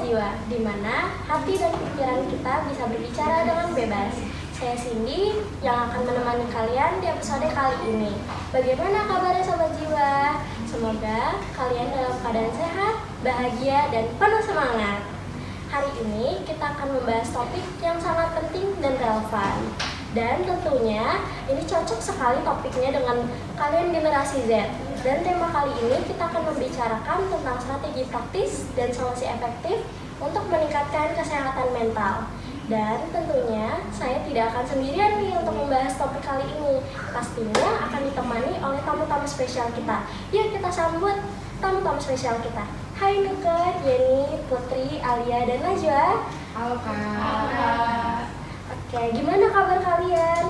Jiwa, di mana hati dan pikiran kita bisa berbicara dengan bebas. Saya Cindy yang akan menemani kalian di episode kali ini. Bagaimana kabarnya Sobat Jiwa? Semoga kalian dalam keadaan sehat, bahagia, dan penuh semangat. Hari ini kita akan membahas topik yang sangat penting dan relevan. Dan tentunya ini cocok sekali topiknya dengan kalian generasi Z. Dan tema kali ini kita akan membicarakan tentang strategi praktis dan solusi efektif untuk meningkatkan kesehatan mental. Dan tentunya saya tidak akan sendirian nih untuk membahas topik kali ini. Pastinya akan ditemani oleh tamu-tamu spesial kita. Yuk kita sambut tamu-tamu spesial kita. Hai Nuka, Jenny, Putri, Alia, dan Najwa. Halo Kak. Oke, gimana kabar kalian?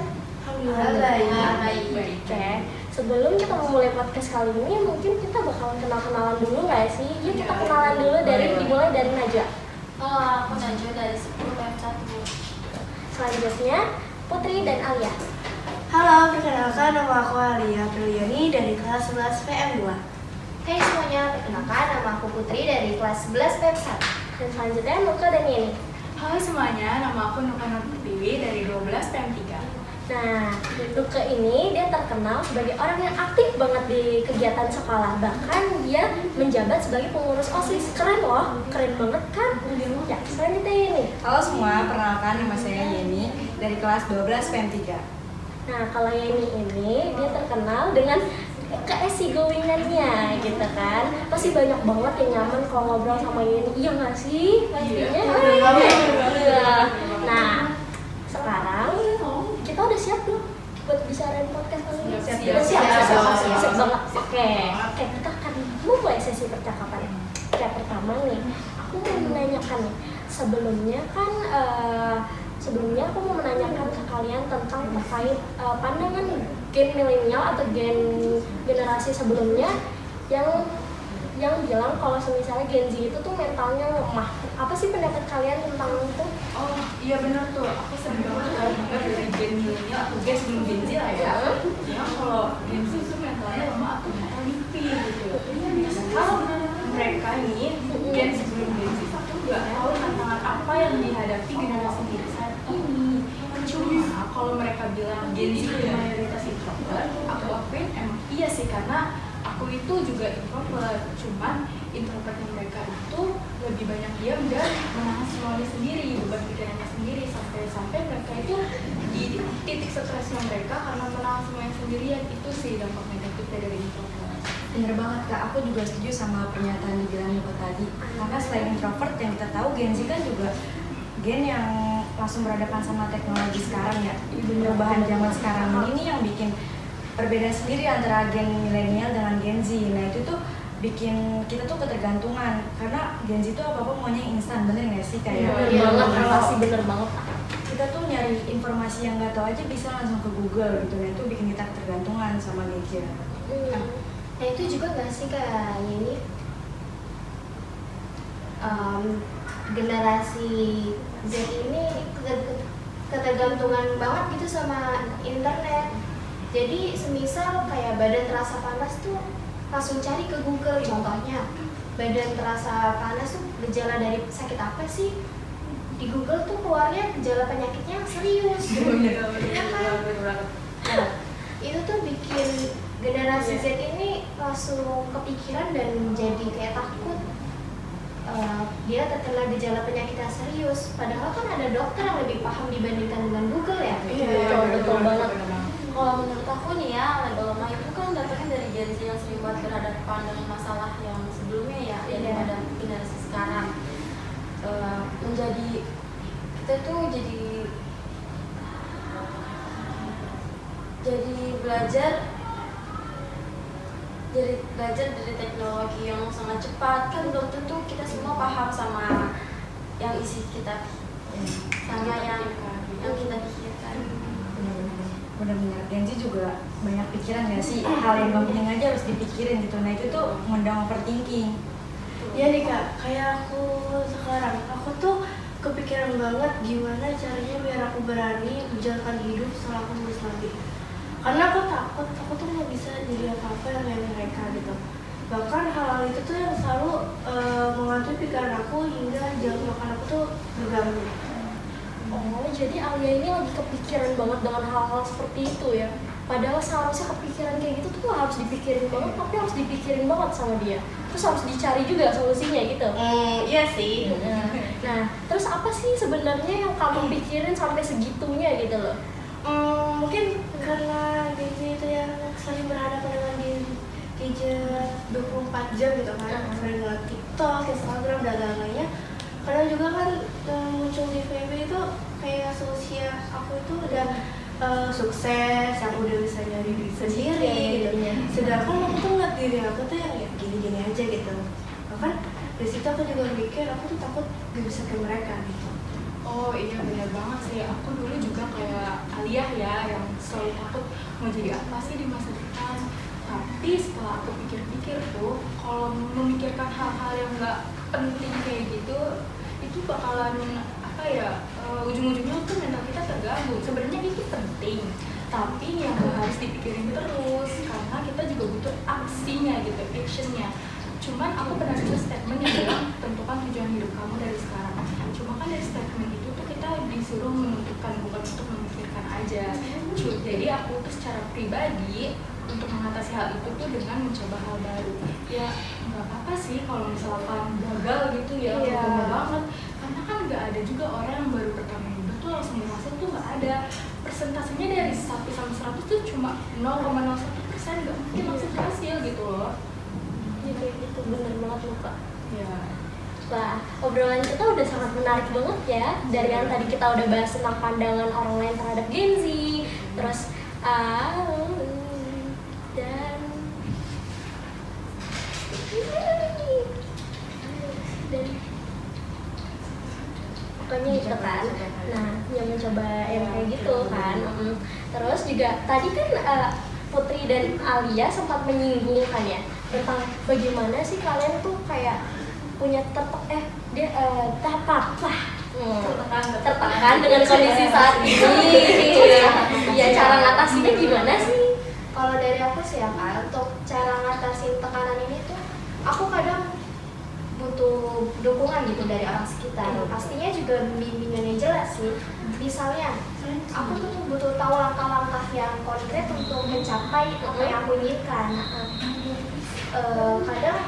Alhamdulillah baik. Oke, sebelum kita memulai podcast kali ini, mungkin kita bakalan kenal-kenalan dulu nggak sih? Yuk kita kenalan dulu dimulai dari Najwa. Halo, aku Najwa dari 10 PM 1. Selanjutnya, Putri dan Alia. Halo, perkenalkan nama aku Alia Priliani dari kelas 11 PM 2. Hai semuanya, perkenalkan nama aku Putri dari kelas 11 PM 1. Dan selanjutnya, Nuka dan Yeni. Halo semuanya, nama aku Nuka Nur Pertiwi dari 12 PM 3. Nah, Nuka ini dia terkenal sebagai orang yang aktif banget di kegiatan sekolah. Bahkan dia menjabat sebagai pengurus OSIS. Keren loh, keren banget kan? Ya, selanjutnya ini. Halo semua, perkenalkan nama saya Yeni dari kelas 12 PM 3. Nah, kalau Yeni ini dia terkenal dengan ke-easygoingannya gitu kan. Pasti banyak banget yang nyaman kalau ngobrol sama Yeni. Iya nggak sih? Pastinya. Iya. Nah, sekarang kita udah siap belum buat bicarain podcast kali ini? Siap banget. Oke, kita akan mulai sesi percakapan. Kayak pertama nih, aku mau menanyakan nih. Sebelumnya aku mau menanyakan ke kalian tentang terkait pandangan gen milenial atau generasi sebelumnya yang bilang kalau misalnya Gen Z itu tuh mentalnya lemah. Apa sih pendapat kalian tentang itu? Oh iya benar tuh, aku sering banget kan dengar dari gen milenial atau gen sebelum Gen Z lah ya. Ya kalau Gen Z itu mentalnya lemah atau mental nipis gitu. Kalau mereka nih gen sebelum Gen Z aku nggak tahu tantangan apa yang dihadapi generasi Gen Z saat ini. Cuma kalau mereka bilang Gen Z itu mayoritas introvert, aku akuin emang iya sih karena aku itu juga introvert, cuman introvertnya mereka itu lebih banyak diam dan menahan semuanya sendiri, beban pikirannya sendiri, sampai mereka itu di titik stresnya mereka karena menahan semuanya sendirian. Itu sih dampak negatifnya dari introvert. Bener banget Kak, aku juga setuju sama pernyataan dibilang Niko tadi. Karena selain introvert yang kita tahu Gen Z kan juga gen yang langsung berhadapan sama teknologi sekarang ya. Perubahan zaman sekarang ini yang bikin perbedaan sendiri antara gen milenial dengan Gen Z. Nah itu tuh bikin kita tuh ketergantungan karena Gen Z tuh apa-apa maunya instan, bener nggak sih? Kayak Bener banget. kita tuh nyari informasi yang nggak tahu aja bisa langsung ke Google gitu. Nah itu bikin kita ketergantungan sama gadget. Nah itu juga nggak sih kayak ini generasi Z ini ketergantungan banget gitu sama internet. Jadi semisal kayak badan terasa panas tuh langsung cari ke Google. Contohnya badan terasa panas tuh gejala dari sakit apa sih? Di Google tuh keluarnya gejala penyakitnya yang serius. Ya kan? Nah, itu tuh bikin generasi Z ini langsung kepikiran dan jadi kayak takut. Dia terkena gejala penyakit yang serius. Padahal kan ada dokter yang lebih paham dibandingkan dengan Google ya. Betul banget. Kalau menurut aku nih ya, lemah itu kan datangnya dari Gen Z yang sering banget berhadapan dengan masalah yang sebelumnya ya, daripada generasi sekarang. Kita tuh jadi belajar dari teknologi yang sangat cepat. Kan belum tentu kita semua paham sama yang isi kita sama yang kita pikirkan. Benar-benar Gen Z juga banyak pikiran nggak sih, hal yang gak penting aja harus dipikirin gitu. Nah itu tuh mengundang overthinking. Ya nih Kak, kayak aku sekarang, aku tuh kepikiran banget gimana caranya biar aku berani menjalankan hidup setelah aku lulus nanti. Karena aku takut, aku tuh nggak bisa jadi apa-apa yang kayak mereka gitu. Bahkan hal-hal itu tuh yang selalu menghantui pikiran aku hingga jam tuh terganggu. Oh, jadi Alia ini lagi kepikiran banget dengan hal-hal seperti itu ya. Padahal seharusnya kepikiran kayak gitu tuh gak harus dipikirin banget, tapi harus dipikirin banget sama dia. Terus harus dicari juga solusinya gitu. Iya sih. Nah, terus apa sih sebenarnya yang kamu pikirin sampai segitunya gitu loh? Mungkin karena Genzi itu yang sering berhadapan dengan gadget 24 jam gitu kan, sering ngeliat TikTok, Instagram, dan lain-lainnya. Karena juga kan muncul di FEB itu kayak seusia aku itu udah sukses, aku udah bisa nyari diri sendiri gitu. Sedangkan aku tuh ngeliat diri aku tuh yang ya gini-gini aja gitu. Bahkan dari situ aku juga mikir aku tuh takut gak bisa ke mereka gitu. Oh iya benar banget sih, aku dulu juga kayak Alia ya yang selalu takut mau jadi apa sih di masa depan. Tapi setelah aku pikir-pikir tuh, kalau memikirkan hal-hal yang nggak penting kayak gitu, itu bakalan apa ya, ujung-ujungnya tuh mental kita terganggu. Sebenarnya itu penting, tapi yang nggak harus dipikirin terus, karena kita juga butuh aksinya gitu, actionnya. Cuman aku pernah dengar statement yang bilang tentukan tujuan hidup kamu dari sekarang. Cuma kan dari statement itu tuh kita disuruh menentukan, bukan untuk memikirkan aja. Jadi aku tuh secara pribadi untuk mengatasi hal itu tuh dengan mencoba hal baru. Ya nggak apa-apa sih kalau misalkan gagal gitu ya, gagal banget. Karena kan nggak ada juga orang yang baru pertama hidup tuh langsung berhasil tuh nggak ada. Persentasenya dari 1 sampai 100 tuh cuma 0,01%, nggak mungkin langsung berhasil gitu loh. Ya kayak gitu, bener banget loh Kak. Ya. Wah, obrolan kita udah sangat menarik banget ya. Dari yang tadi kita udah bahas tentang pandangan orang lain terhadap Genzi, terus dan pokoknya itu kan. Nah, yang mencoba yang kayak gitu kan. Terus juga tadi kan Putri dan Alia sempat menyinggung kan ya tentang bagaimana sih kalian tuh kayak punya tertekan dengan kondisi saat ini. Ya cara ngatasinnya gimana sih? Kalau dari aku sih ya Kak, untuk cara ngatasin tekanan ini tuh aku kadang butuh dukungan gitu dari orang sekitar. Pastinya juga bimbingan yang jelas sih. Misalnya, aku tuh butuh tahu langkah-langkah yang konkret untuk mencapai apa yang aku inginkan. Kadang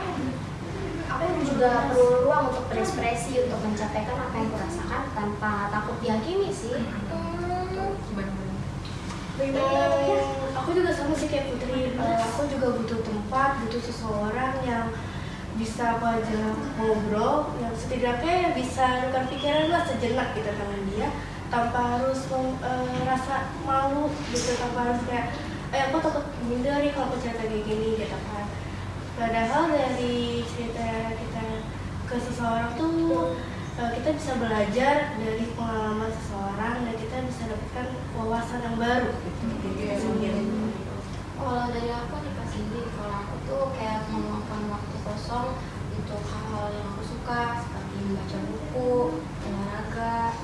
aku juga perlu ruang untuk berekspresi untuk mencapaikan apa yang kurasakan tanpa takut dihakimi sih. Aku juga sama sih kayak Putri. Aku juga butuh tempat, butuh seseorang yang bisa aku ajak ngobrol, yang setidaknya yang bisa nukar pikiran lah sejenak gitu sama dia, tanpa harus rasa malu gitu, tanpa harus kayak aku takut minder nih kalau aku cerita kayak gini gitu kan. Padahal dari cerita kita ke seseorang tuh kita bisa belajar dari pengalaman seseorang dan kita bisa dapatkan wawasan yang baru gitu. Kalau dari aku nih Kak Cindy, kalau aku tuh kayak meluangkan waktu kosong untuk hal-hal yang aku suka seperti membaca buku, olahraga,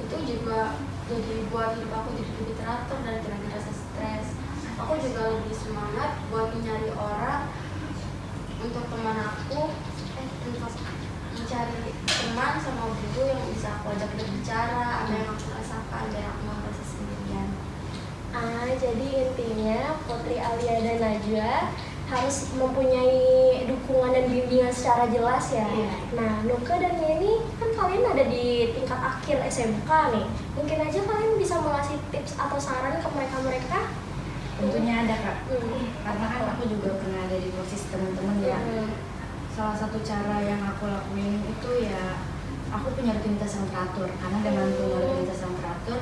itu juga jadi buat hidup aku jadi lebih teratur dan tidak rasa stres. Aku juga lebih semangat buat mencari orang untuk teman aku, untuk mencari teman sama guru yang bisa aku ajak berbicara apa yang aku rasakan dan aku nggak merasa sendirian. Jadi intinya Putri, Alia, dan Najwa harus mempunyai dukungan dan bimbingan secara jelas ya. Nah, Nuka dan Yeni kan kalian ada di tingkat akhir SMK nih. Mungkin aja kalian bisa mengasih tips atau saran ke mereka-mereka. Tentunya ada Kak, karena kan aku juga pernah ada di posisi teman-teman ya. Salah satu cara yang aku lakuin itu ya aku punya rutinitas yang teratur, karena dengan punya rutinitas yang teratur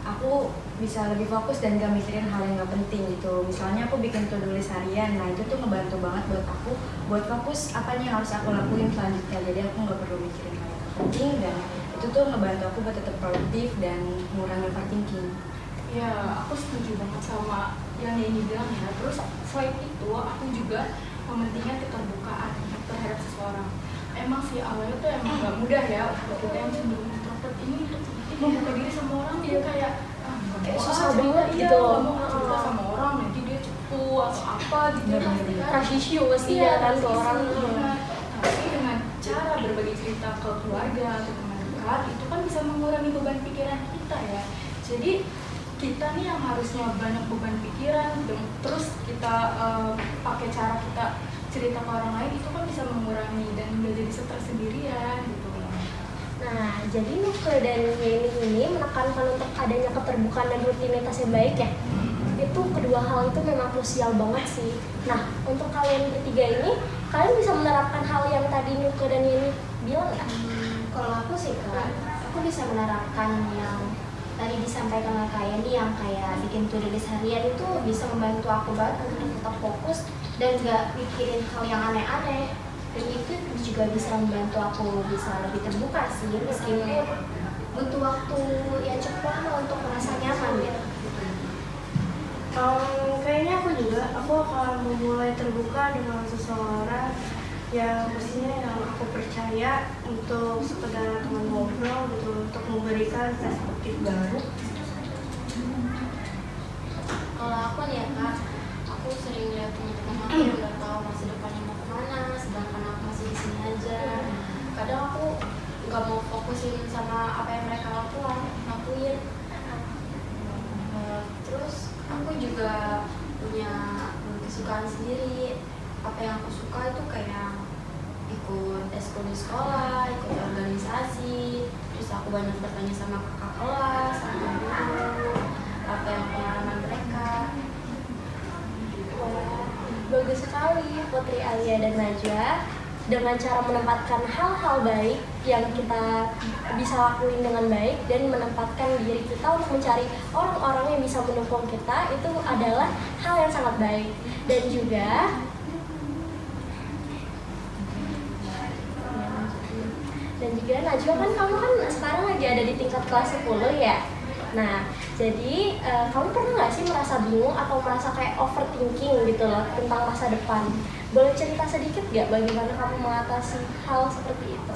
aku bisa lebih fokus dan gak mikirin hal yang gak penting gitu. Misalnya aku bikin to-do list harian, nah itu tuh ngebantu banget buat aku buat fokus apa nih yang harus aku lakuin selanjutnya. Jadi aku gak perlu mikirin hal yang penting, dan itu tuh ngebantu aku buat tetap produktif dan mengurangi overthinking. Ya, aku setuju banget sama yang Yeni bilang ya. Terus selain itu, aku juga mementingkan keterbukaan terhadap seseorang. Emang sih awalnya tuh emang gak mudah ya untuk kita yang cenderung introvert ini untuk membuka diri sama orang, dia kayak susah banget gitu. Mau cerita sama orang nanti dia cepu atau apa gitu. Trust issue pasti ya kan ke orang. Tapi dengan cara berbagi cerita ke keluarga atau teman dekat singkat itu kan bisa mengurangi beban pikiran kita ya. Jadi kita nih yang harusnya banyak beban pikiran, terus kita pakai cara kita cerita ke orang lain, itu kan bisa mengurangi dan nggak jadi stres sendirian gitu. Nah, jadi Nuke dan Yeni ini menekankan untuk adanya keterbukaan dan rutinitas yang baik ya. Itu kedua hal itu memang krusial banget sih. Nah, untuk kalian bertiga ini, kalian bisa menerapkan hal yang tadi Nuke dan Yeni bilang nggak? Kalau aku sih Kak, aku bisa menerapkan yang tadi disampaikan Kak Yeni, yang kayak bikin to-do list harian itu bisa membantu aku banget untuk tetap fokus dan nggak mikirin hal yang aneh-aneh. Dan itu juga bisa membantu aku bisa lebih terbuka sih, meskipun butuh waktu yang cukup lama untuk merasa nyaman gitu. Kayaknya aku akan memulai terbuka dengan seseorang yang pastinya yang aku percaya untuk sekedar teman ngobrol gitu, untuk memberikan perspektif baru. Kalau aku nih ya Kak, aku sering lihat teman-teman aku udah tahu masa depannya mau kemana, sedangkan aku masih di sini aja. Kadang aku nggak mau fokusin sama apa yang mereka lakuin. Terus aku juga punya kesukaan sendiri. Apa yang aku suka itu kayak ikut eskul di sekolah, ikut organisasi. Terus aku banyak bertanya sama kakak kelas, sama guru, apa yang pengalaman mereka. Wah, bagus sekali Putri, Alia, dan Najwa. Dengan cara menempatkan hal-hal baik yang kita bisa lakuin dengan baik dan menempatkan diri kita untuk mencari orang-orang yang bisa mendukung kita, itu adalah hal yang sangat baik. Dan juga Najwa, kan kamu kan sekarang lagi ada di tingkat kelas 10 ya. Nah, jadi kamu pernah nggak sih merasa bingung atau merasa kayak overthinking gitu loh tentang masa depan? Boleh cerita sedikit nggak bagaimana kamu mengatasi hal seperti itu?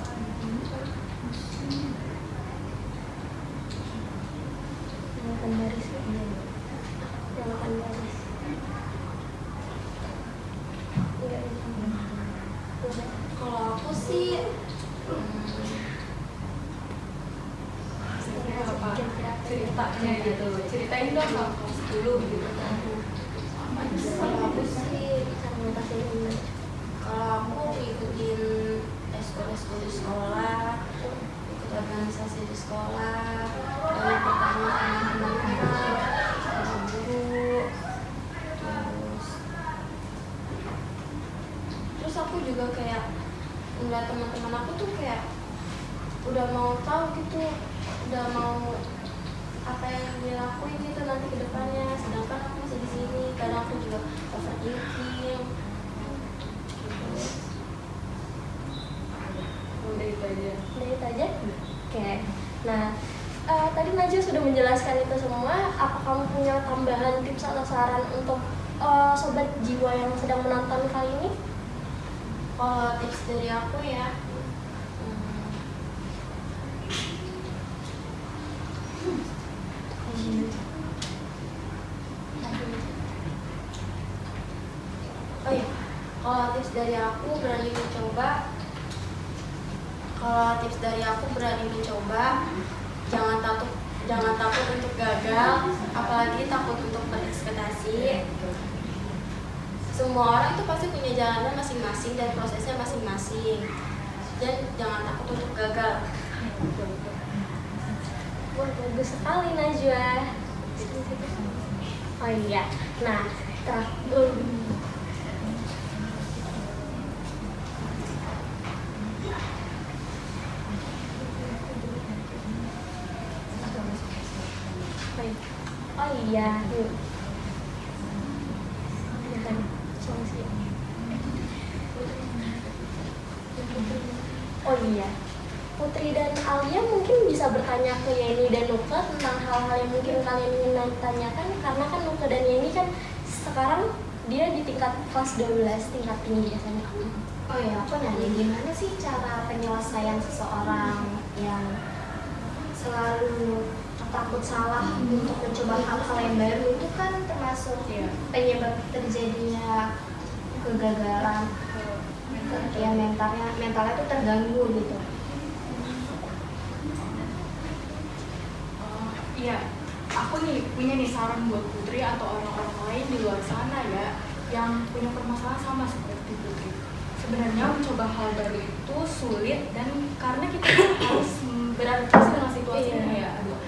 Nyalakan baris ya? Nyalakan baris. Enggak, enggak. Kalau aku sih Apa ceritanya gitu, ceritain dong kelas dulu gitu. kalau aku sih kalau aku ikutin eskul di sekolah, ikut organisasi di sekolah, banyak bertanya sama teman-teman, sama guru, terus aku juga kayak ngeliat teman-teman aku tuh kayak udah mau tahu gitu, udah mau apa yang dia lakuin gitu nanti ke depannya, sedangkan aku masih di sini. Kadang aku juga overthinking. Udah itu aja. Udah itu aja? Oke. Nah, tadi Najwa sudah menjelaskan itu semua. Apa kamu punya tambahan tips atau saran untuk sobat jiwa yang sedang menonton kali ini? Kalau tips dari aku ya, oh iya, kalau tips dari aku berani mencoba. Jangan takut untuk gagal, apalagi takut untuk berekspektasi. Semua orang itu pasti punya jalannya masing-masing dan prosesnya masing-masing. Dan jangan takut untuk gagal. Wah, bagus sekali Najwa. Oh iya, nah terakhir oh iya, bukan solusi. Oh iya, Putri dan Alia mungkin bisa bertanya ke Yeni dan Nuke tentang hal-hal yang mungkin kalian ingin tanyakan, karena kan Nuke dan Yeni kan sekarang dia di tingkat kelas 12, tingkat tinggi biasanya. Oh ya, aku nanya gimana sih cara penyelesaian seseorang yang selalu takut salah untuk mencoba hal-hal yang baru, itu kan termasuk penyebab terjadinya kegagalan. Ya mentalnya tuh terganggu gitu. Iya, aku nih punya nih saran buat Putri atau orang-orang lain di luar sana ya yang punya permasalahan sama seperti Putri. Sebenarnya mencoba hal baru itu sulit dan karena kita tuh harus beradaptasi dengan situasinya ya. Aduh.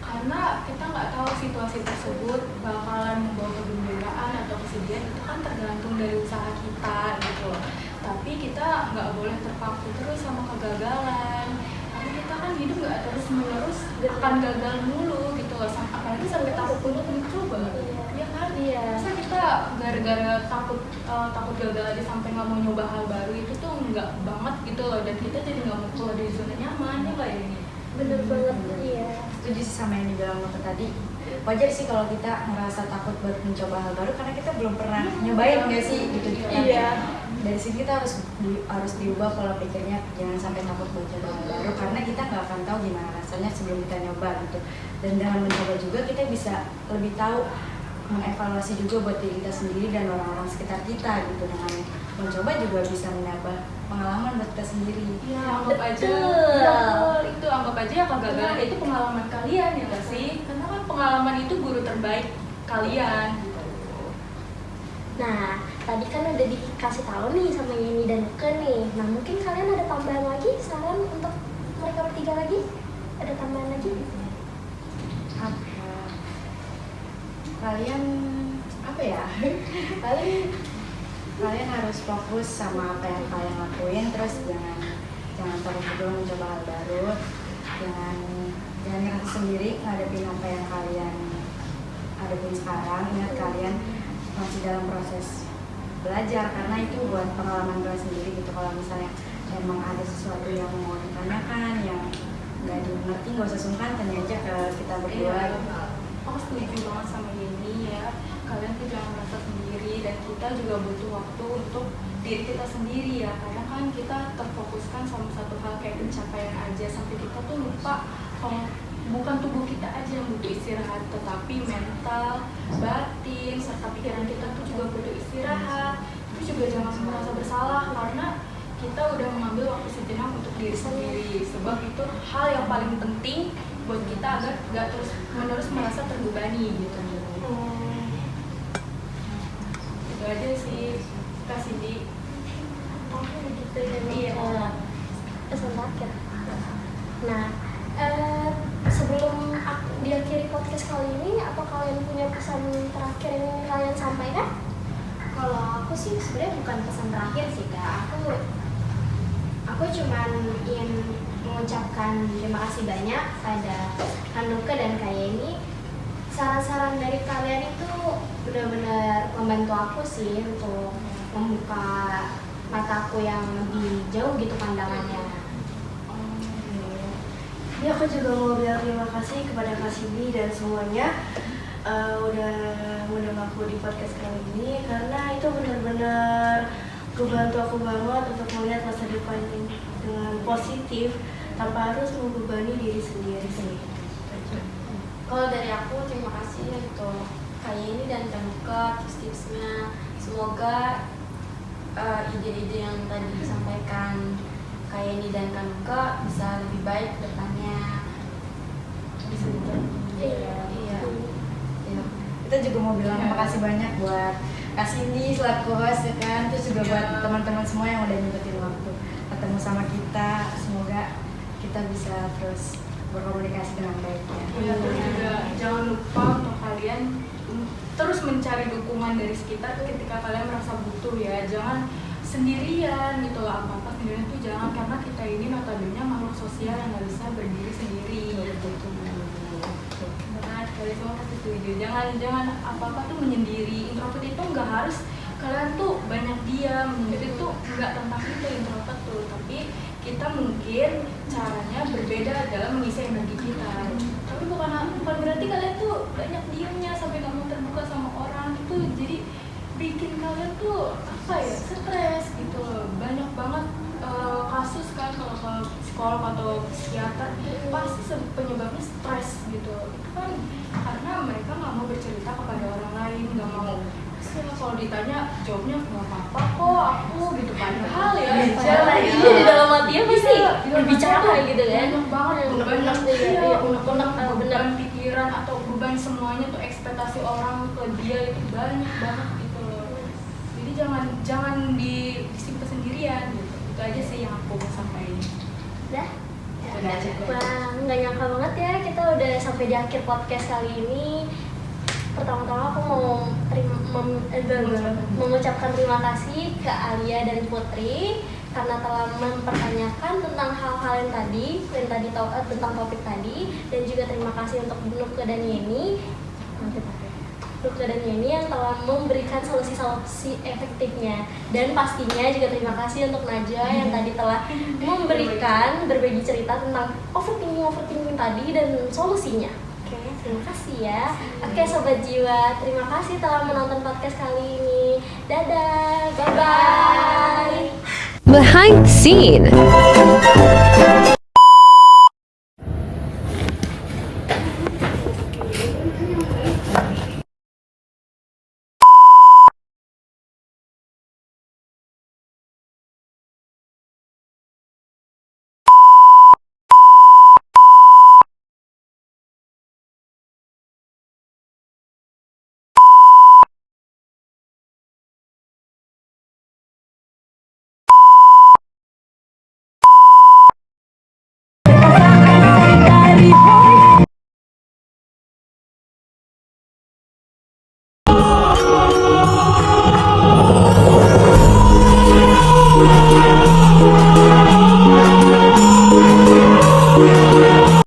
Karena kita nggak tahu situasi tersebut bakalan membawa kegembiraan atau kesedihan, itu kan tergantung dari usaha kita gitu. Tapi kita nggak boleh terpaku terus sama kegagalan. Karena kita kan hidup nggak terus menerus akan gagal mulu gitu loh. Apalagi sampai takut untuk mencoba. Iya kan? Iya. Masa kita gara-gara takut gagal aja sampai nggak mau nyoba hal baru, itu tuh nggak banget gitu loh. Dan kita jadi nggak mau keluar dari zona nyaman ya kayak ini. Bener banget, iya. Setuju sih sama yang dibilang Mata tadi. Wajar sih kalau kita ngerasa takut buat mencoba hal baru karena kita belum pernah nyobain nggak sih gitu kan. Iya. Dari sini kita harus diubah pola pikirnya, jangan sampai takut buat coba hal baru karena kita nggak akan tahu gimana rasanya sebelum kita nyoba gitu. Dan dengan mencoba juga kita bisa lebih tahu mengevaluasi juga buat diri kita sendiri dan orang-orang sekitar kita gitu. Dengan mencoba juga bisa menambah pengalaman buat kita sendiri. Iya, anggap aja. Betul. Betul, itu anggap aja ya kegagalan itu pengalaman kalian ya nggak sih? Karena kan pengalaman itu guru terbaik kalian. Nah, tadi kan udah dikasih tahu nih sama Yeni dan Nuke nih. Nah, mungkin kalian ada tambahan lagi saran untuk mereka bertiga lagi? Ada tambahan lagi? Apa? Kalian apa ya? Kalian harus fokus sama apa yang kalian lakuin, terus jangan terlalu dulu mencoba hal baru, jangan ngerasa sendiri ngadepin apa yang kalian hadapin sekarang. Ingat kalian masih dalam proses belajar karena itu buat pengalaman kalian sendiri gitu. Kalau misalnya emang ada sesuatu yang mau ditanyakan yang nggak dimengerti, nggak usah sungkan, tanya aja ke kita berdua. Aku setuju banget sama Yeni ya. Kalian tuh jangan merasa sendiri dan kita juga butuh waktu untuk diri kita sendiri ya. Kadang kan kita terfokuskan sama satu hal kayak pencapaian aja sampai kita tuh lupa kalau bukan tubuh kita aja yang butuh istirahat, tetapi mental, batin, serta pikiran kita tuh juga butuh istirahat. Tapi juga jangan merasa bersalah karena kita udah mengambil waktu sejenak untuk diri sendiri. Sebab itu hal yang paling penting buat kita agar gak terus menerus merasa terbebani gitu. Itu aja sih Kak Cindy. Oke, gitu ya. Iya. Pesan terakhir. Nah, sebelum aku diakhiri podcast kali ini, apa kalian punya pesan terakhir yang ingin kalian sampaikan? Kalau aku sih sebenarnya bukan pesan terakhir sih Kak. Aku cuman ingin mengucapkan terima kasih banyak pada Nuke dan Kak Yeni. Saran-saran dari kalian itu benar-benar membantu aku sih untuk membuka mataku yang lebih jauh gitu pandangannya. Ya, aku juga mau bilang terima kasih kepada Kak Cindy dan semuanya udah ngundang aku di podcast kali ini karena itu benar-benar ngebantu aku banget untuk melihat masa depan dengan positif tanpa harus membebani diri sendiri sih. Kalau dari aku terima kasih untuk Kak Yeni dan Kak Nuke tips-tipsnya. Semoga ide-ide yang tadi disampaikan Kak Yeni dan Kak Nuke bisa lebih baik ke depannya. Iya. Kita juga mau bilang terima kasih banyak buat Kak Cindy selaku host ya kan, terus juga buat teman-teman semua yang udah nyempetin waktu ketemu sama kita. Semoga kita bisa terus berkomunikasi dengan baik ya. Iya, terus juga jangan lupa untuk kalian terus mencari dukungan dari sekitar ketika kalian merasa butuh ya. Jangan sendirian gitu loh, apa-apa sendirian tuh jangan, karena kita ini notabene makhluk sosial yang nggak bisa berdiri sendiri gitu. Benar, kalian semua pasti setuju. Jangan apa-apa tuh menyendiri. Introvert itu nggak harus kalian tuh banyak diam, itu nggak tentang itu introvert tuh, tapi kita mungkin caranya berbeda dalam mengisi energi kita. Tapi bukan berarti kalian tuh banyak diamnya sampai nggak mau terbuka sama orang itu, jadi bikin kalian tuh apa ya, stres gitu loh. Banyak banget kasus kan kalau ke psikolog atau psikiater pasti penyebabnya stres gitu. Itu kan karena mereka nggak mau bercerita kepada orang lain, nggak mau. Kalau ditanya jawabnya nggak apa-apa kok aku gitu, padahal ya Padahal ini di dalam hatinya pasti berbicara gitu kan. banyak banget Unek-unek, banyak iya, unek-unek bener. beban pikiran pikiran atau beban semuanya tuh ekspektasi orang ke dia itu banyak banget gitu loh. Jadi jangan disimpan sendirian gitu. Itu aja sih yang aku mau sampaikan. Udah? Udah cukup. Wah, nggak nyangka banget ya kita udah sampai di akhir podcast kali ini. Pertama-tama aku mau mengucapkan terima kasih ke Alia dan Putri karena telah mempertanyakan tentang hal-hal yang tadi tentang topik tadi, dan juga terima kasih untuk Nuke dan Yeni yang telah memberikan solusi-solusi efektifnya, dan pastinya juga terima kasih untuk Najwa yang tadi telah berbagi cerita tentang overthinking tadi dan solusinya. Oke, terima kasih ya. Oke Sobat Jiwa, terima kasih telah menonton podcast kali ini. Dadah, bye-bye. Behind the scene.